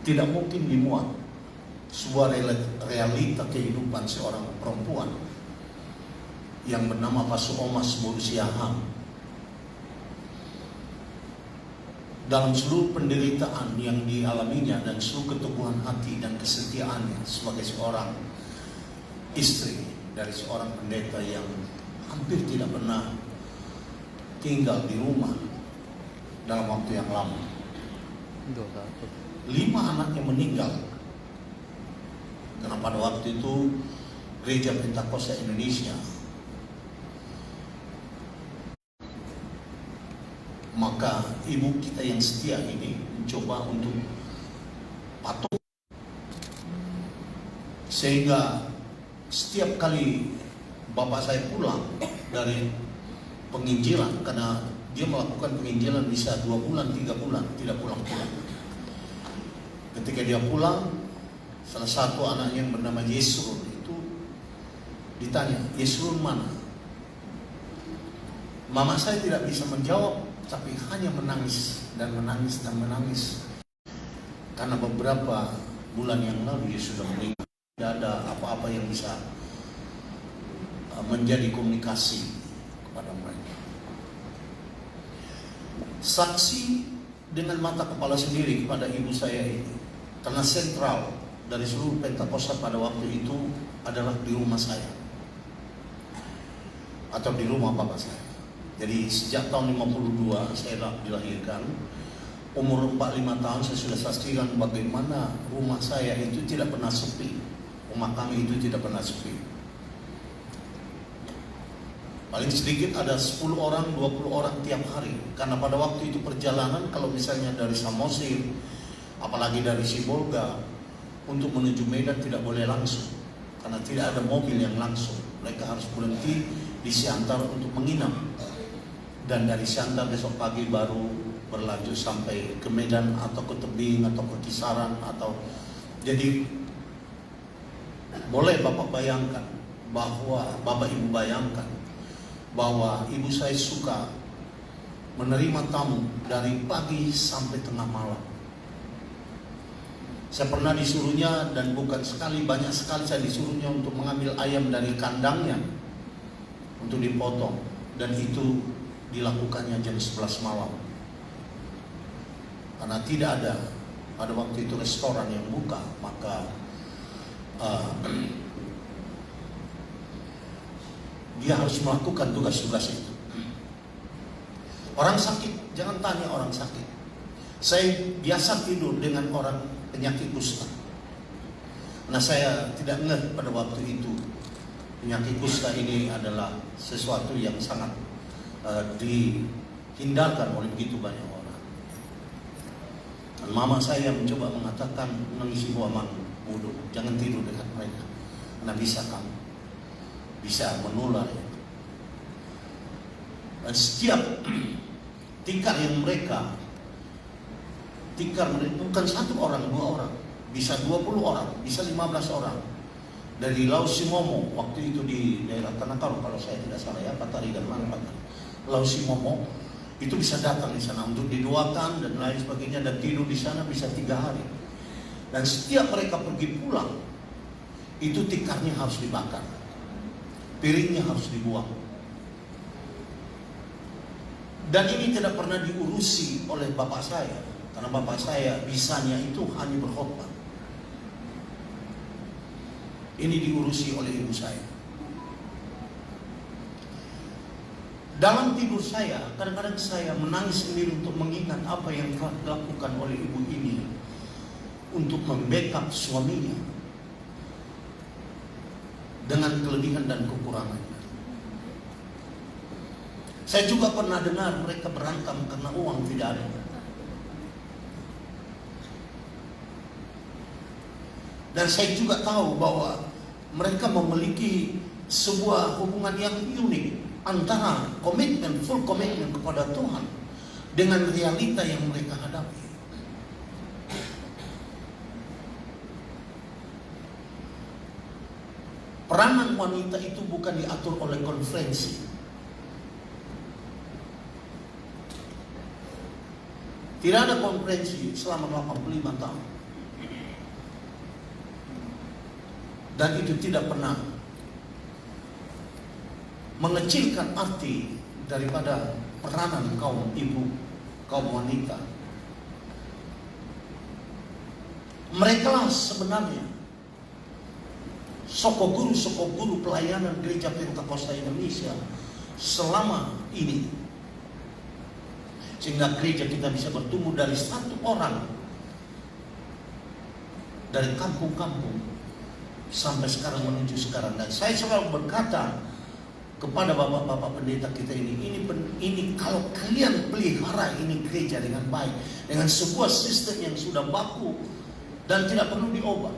tidak mungkin dimuat sebuah realita kehidupan seorang perempuan yang bernama Pasu Omas Borusiaham dalam seluruh penderitaan yang dialaminya dan seluruh keteguhan hati dan kesetiaannya sebagai seorang istri dari seorang pendeta yang hampir tidak pernah tinggal di rumah dalam waktu yang lama. 5 anaknya meninggal karena pada waktu itu Gereja Pentakosta Indonesia maka ibu kita yang setia ini mencoba untuk patuh, sehingga setiap kali bapak saya pulang dari penginjilan, karena dia melakukan penginjilan bisa 2 bulan, 3 bulan tidak pulang-pulang. Ketika dia pulang, salah satu anaknya yang bernama Yesrul itu ditanya, Yesrul mana? Mama saya tidak bisa menjawab, tapi hanya menangis dan menangis dan menangis. Karena beberapa bulan yang lalu dia sudah meninggal. Tidak ada apa-apa yang bisa menjadi komunikasi kepada mereka. Saksi dengan mata kepala sendiri kepada ibu saya ini, karena sentral dari seluruh Pentakosta pada waktu itu adalah di rumah saya atau di rumah bapak saya. Jadi sejak tahun 52 saya dilahirkan, umur 45 tahun saya sudah saksikan bagaimana rumah saya itu tidak pernah sepi. Rumah kami itu tidak pernah sepi. Paling sedikit ada 10 orang, 20 orang tiap hari. Karena pada waktu itu perjalanan kalau misalnya dari Samosir, apalagi dari Sibolga, untuk menuju Medan tidak boleh langsung. Karena tidak ada mobil yang langsung. Mereka harus berhenti di Siantar untuk menginap. Dan dari Siantar besok pagi baru berlanjut sampai ke Medan atau ke Tebing atau ke Kisaran atau jadi boleh Bapak bayangkan bahwa Bapak Ibu bayangkan bahwa ibu saya suka menerima tamu dari pagi sampai tengah malam. Saya pernah disuruhnya, dan bukan sekali, banyak sekali saya disuruhnya untuk mengambil ayam dari kandangnya untuk dipotong, dan itu dilakukannya jam 11 malam. Karena tidak ada pada waktu itu restoran yang buka, maka dia harus melakukan tugas-tugas itu. Orang sakit, jangan tanya orang sakit. Saya biasa tidur dengan orang penyakit kusta. Nah, saya tidak ingat pada waktu itu penyakit kusta ini adalah sesuatu yang sangat dihindarkan oleh begitu banyak orang. Dan mama saya mencoba mengatakan, "Nangis ibu amang bodoh, jangan tidur dekat mereka, karena bisa menular." Dan setiap tikar yang mereka bukan 1 orang, 2 orang, bisa 20 orang, bisa 15 orang. Dari Lau Simomo, waktu itu di daerah Tanakaru kalau saya tidak salah ya, Patari dan Manfaat. Lau Simomo itu bisa datang di sana untuk didoakan dan lain sebagainya, dan tidur di sana bisa 3 hari. Dan setiap mereka pergi pulang, itu tikarnya harus dibakar, piringnya harus dibuang. Dan ini tidak pernah diurusi oleh bapak saya, karena bapak saya bisanya itu hanya berkhotbah. Ini diurusi oleh ibu saya. Dalam tidur saya, kadang-kadang saya menangis sendiri untuk mengingat apa yang telah dilakukan oleh ibu ini untuk membackup suaminya dengan kelebihan dan kekurangannya. Saya juga pernah dengar mereka berantem karena uang tidak ada. Dan saya juga tahu bahwa mereka memiliki sebuah hubungan yang unik antara komitmen, full komitmen kepada Tuhan dengan realita yang mereka hadapi. Peranan wanita itu bukan diatur oleh konferensi. Tidak ada konferensi selama 85 tahun. Dan itu tidak pernah mengecilkan arti daripada peranan kaum ibu, kaum wanita. Mereka lah sebenarnya sokoguru pelayanan Gereja Pentakosta Indonesia selama ini. Sehingga gereja kita bisa bertumbuh dari satu orang dari kampung-kampung sampai sekarang menuju sekarang. Dan saya selalu berkata kepada bapak-bapak pendeta kita ini kalau kalian pelihara ini gereja dengan baik, dengan sebuah sistem yang sudah baku dan tidak perlu diubah.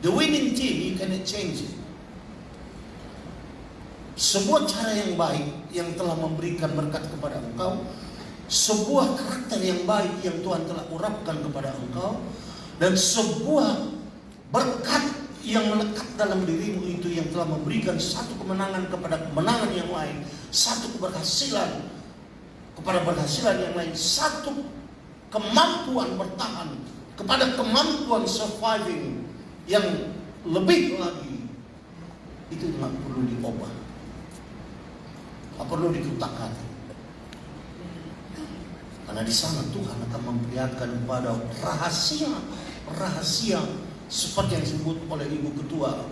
The winning team, you cannot change it. Sebuah cara yang baik yang telah memberikan berkat kepada engkau, sebuah karakter yang baik yang Tuhan telah urapkan kepada engkau, dan sebuah berkat yang melekat dalam dirimu itu yang telah memberikan satu kemenangan kepada kemenangan yang lain, satu keberhasilan kepada keberhasilan yang lain, satu kemampuan bertahan kepada kemampuan surviving yang lebih lagi. Itu tidak perlu diubah, tidak perlu dikutak-katik. Karena di sana Tuhan akan memperlihatkan kepada rahasia seperti yang disebut oleh Ibu Ketua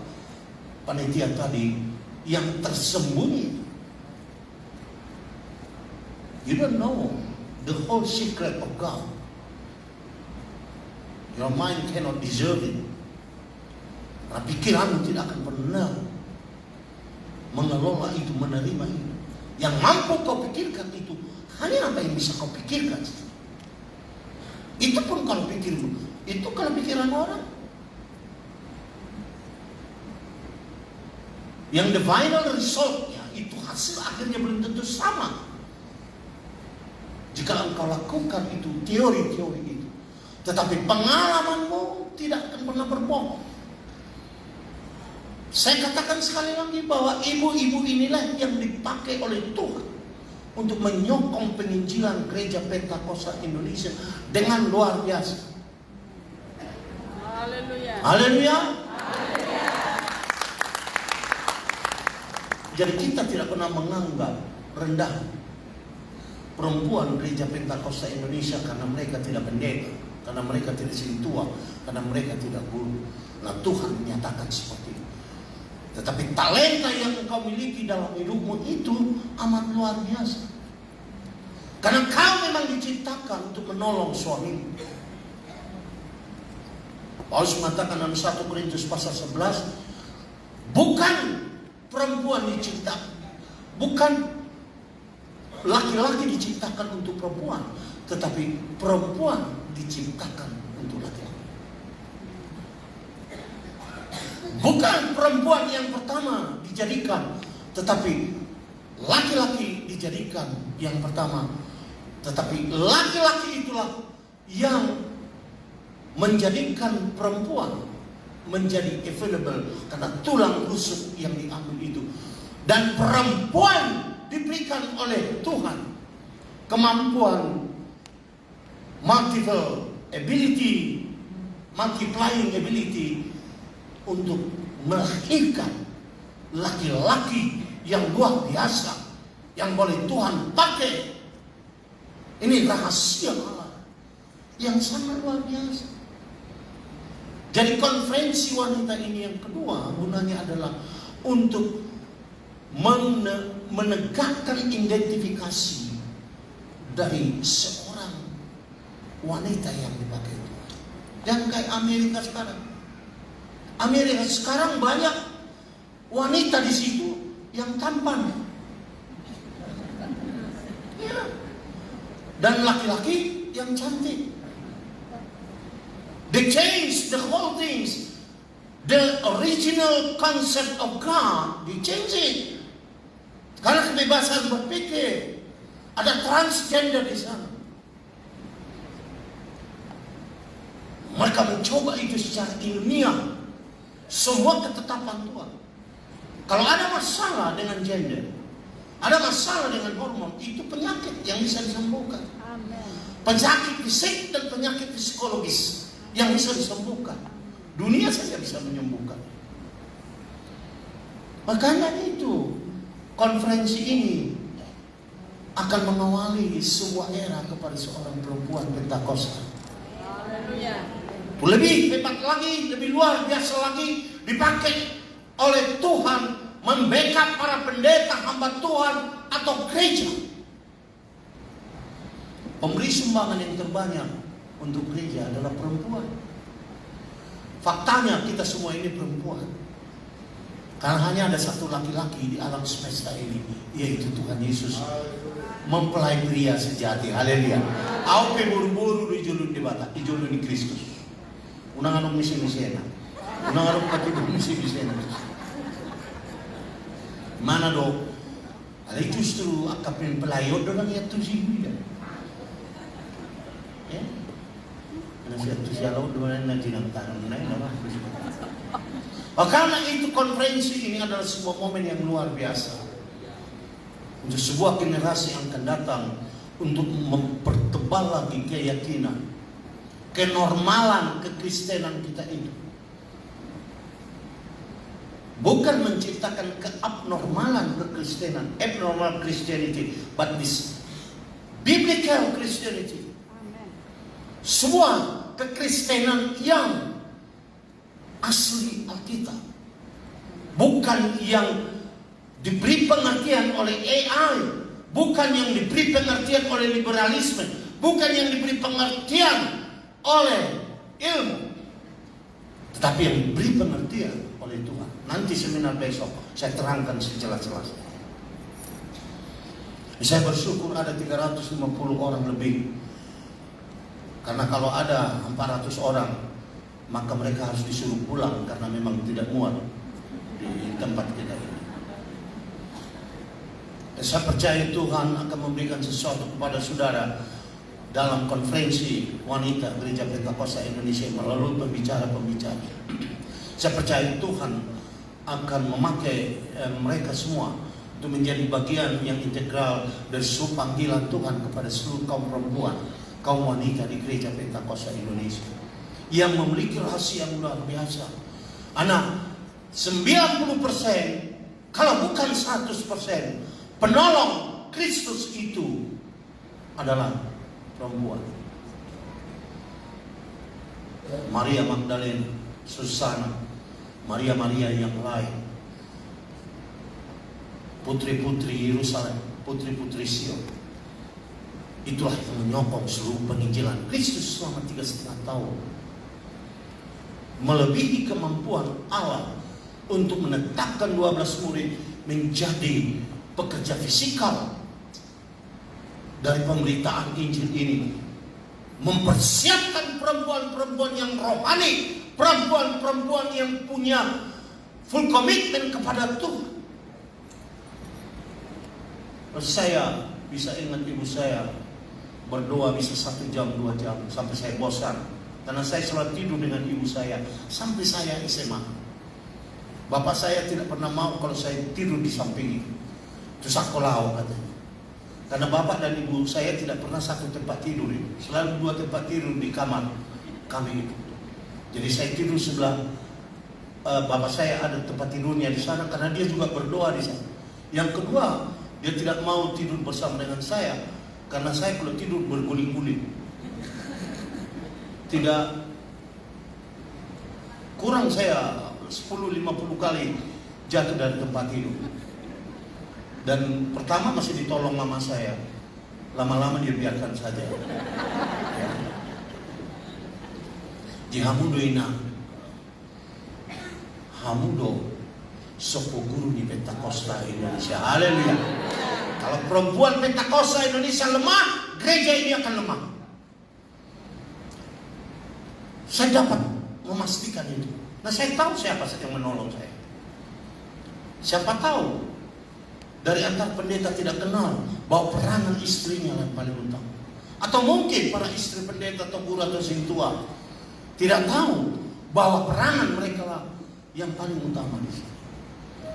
Panitia tadi, yang tersembunyi. You don't know the whole secret of God. Your mind cannot deserve it. Karena pikiranmu tidak akan pernah mengelola itu, menerima itu. Yang mampu kau pikirkan itu hanya apa yang bisa kau pikirkan. Itu pun kalau pikirmu, itu kalau pikiran orang. Yang the final resultnya itu hasil akhirnya belum tentu sama. Jika engkau lakukan itu teori-teori itu, tetapi pengalamanmu tidak akan pernah berbohong. Saya katakan sekali lagi bahwa ibu-ibu inilah yang dipakai oleh Tuhan untuk menyokong penginjilan Gereja Pentakosta Indonesia dengan luar biasa. Haleluya. Haleluya. Jadi kita tidak pernah menganggap rendah perempuan Gereja Pentakosta Indonesia karena mereka tidak pendeta, karena mereka tidak tua, karena mereka tidak guru. Nah, Tuhan menyatakan seperti itu. Tetapi talenta yang engkau miliki dalam hidupmu itu amat luar biasa. Karena kau memang diciptakan untuk menolong suamimu. Paulus mengatakan dalam 1 Korintus pasal 11, bukan perempuan diciptakan, bukan laki-laki diciptakan untuk perempuan, tetapi perempuan diciptakan untuk laki-laki. Bukan perempuan yang pertama dijadikan, tetapi laki-laki dijadikan yang pertama. Tetapi laki-laki itulah yang menjadikan perempuan menjadi available karena tulang rusuk yang diambil itu. Dan perempuan diberikan oleh Tuhan kemampuan multiple ability, multiplying ability untuk melahirkan laki-laki yang luar biasa yang boleh Tuhan pakai. Ini rahasia Allah yang sangat luar biasa. Jadi konferensi wanita ini yang kedua gunanya adalah untuk menegakkan identifikasi dari seorang wanita yang dipakai Tuhan. Dan kayak Amerika sekarang. Amerika sekarang banyak wanita di situ yang tampan. Ya. Dan laki-laki yang cantik. They change the whole things. The original concept of God, they change it. Karena kebebasan berpikir. Ada transgender di sana. Mereka mencoba itu secara ilmiah. Semua ketetapan Tuhan. Kalau ada masalah dengan gender, ada masalah dengan hormon, itu penyakit yang bisa disembuhkan. Amen. Penyakit fisik dan penyakit psikologis yang bisa disembuhkan. Dunia saja bisa menyembuhkan. Makanya itu konferensi ini akan mengawali sebuah era kepada seorang perempuan Pentakosta. Lebih hebat lagi, lebih luar biasa lagi, dipakai oleh Tuhan membackup para pendeta hamba Tuhan atau gereja. Pemberi sumbangan yang terbanyak untuk gereja adalah perempuan. Faktanya kita semua ini perempuan. Karena hanya ada satu laki-laki di alam semesta ini, yaitu Tuhan Yesus. Mempelai pria sejati. Haleluya. Au pe buru-buru di julun di bata, di julun di Kristus. Unang anong misi-misena. Unang anong katibong misi-misena. Mana do? Ada justru akapin pelayo do lang yato si Bida. Ya. Ano siya to siya law do na dinamtanan na yun. Karena itu konferensi ini adalah sebuah momen yang luar biasa. Untuk sebuah generasi yang akan datang untuk mempertebal lagi keyakinan, kenormalan kekristenan kita ini. Bukan menciptakan keabnormalan kekristenan, abnormal Christianity, but this biblical Christianity. Sebuah kekristenan yang asli Alkitab, bukan yang diberi pengertian oleh AI, bukan yang diberi pengertian oleh liberalisme, bukan yang diberi pengertian oleh ilmu, tetapi yang diberi pengertian oleh Tuhan. Nanti seminar besok saya terangkan sejelas-jelasnya. Saya bersyukur ada 350 orang lebih. Karena kalau ada 400 orang, maka mereka harus disuruh pulang karena memang tidak muat di tempat kita ini. Saya percaya Tuhan akan memberikan sesuatu kepada saudara dalam konferensi wanita Gereja Pentakosta Indonesia melalui pembicara-pembicara. Saya percaya Tuhan akan memakai mereka semua untuk menjadi bagian yang integral dari seluruh panggilan Tuhan kepada seluruh kaum perempuan, kaum wanita di Gereja Pentakosta Indonesia yang memiliki rahasia yang luar biasa. Anak, 90% kalau bukan 100%, penolong Kristus itu adalah perempuan. Maria Magdalena, Susana, Maria-Maria yang lain, putri-putri Yerusalem, putri-putri Sion. Itulah yang menyokong seluruh penginjilan Kristus selama 3,5 tahun. Melebihi kemampuan Allah untuk menetapkan 12 murid menjadi pekerja fisikal dari pemberitaan Injil ini, mempersiapkan perempuan-perempuan yang rohani, perempuan-perempuan yang punya full komitmen kepada Tuhan. Saya bisa ingat ibu saya berdoa bisa 1 jam 2 jam sampai saya bosan, karena saya selalu tidur dengan ibu saya sampai saya SMA. Bapak saya tidak pernah mau kalau saya tidur di samping itu sakolau katanya. Karena bapak dan ibu saya tidak pernah satu tempat tidur, selalu 2 tempat tidur di kamar kami itu. Jadi saya tidur sebelah bapak saya, ada tempat tidurnya di sana karena dia juga berdoa di sana. Yang kedua, dia tidak mau tidur bersama dengan saya karena saya kalau tidur berguling-guling. Tidak kurang saya 10-50 kali jatuh dari tempat tidur. Dan pertama masih ditolong mama saya, lama-lama dia biarkan saja. Ya. Jihamudo ina, hamudo sopo guru di Pentakosta Indonesia. Haleluya. Kalau perempuan Pentakosta Indonesia lemah, gereja ini akan lemah. Saya dapat memastikan itu. Nah, saya tahu siapa yang menolong saya. Siapa tahu dari antar pendeta tidak kenal bahwa peranan istrinya yang paling utama. Atau mungkin para istri pendeta atau guru atau sing tua tidak tahu bahwa peranan mereka lah yang paling utama di sini.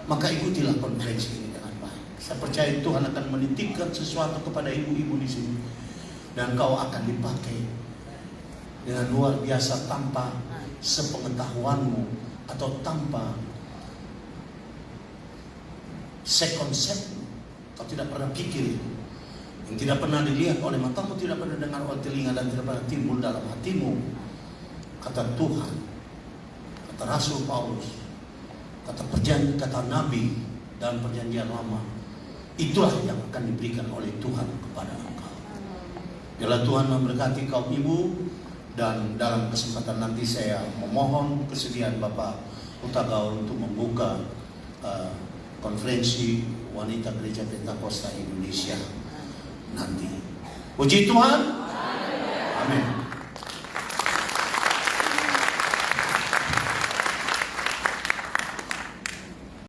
Maka ikutilah konferensi ini dengan baik. Saya percaya Tuhan akan menitipkan sesuatu kepada ibu-ibu di sini, dan kau akan dipakai dengan luar biasa tanpa sepengetahuanmu atau tanpa second set, kau tidak pernah pikir, yang tidak pernah dilihat oleh matamu, tidak pernah dengar oleh telinga, dan tidak pernah timbul dalam hatimu. Kata Tuhan, kata Rasul Paulus, kata perjanjian, kata Nabi dalam perjanjian lama, itulah yang akan diberikan oleh Tuhan kepada engkau. Biarlah Tuhan memberkati kaum ibu, dan dalam kesempatan nanti saya memohon kesediaan Bapak Hutagaul untuk membuka konferensi wanita Gereja Pentakosta Indonesia nanti. Puji Tuhan. Amin.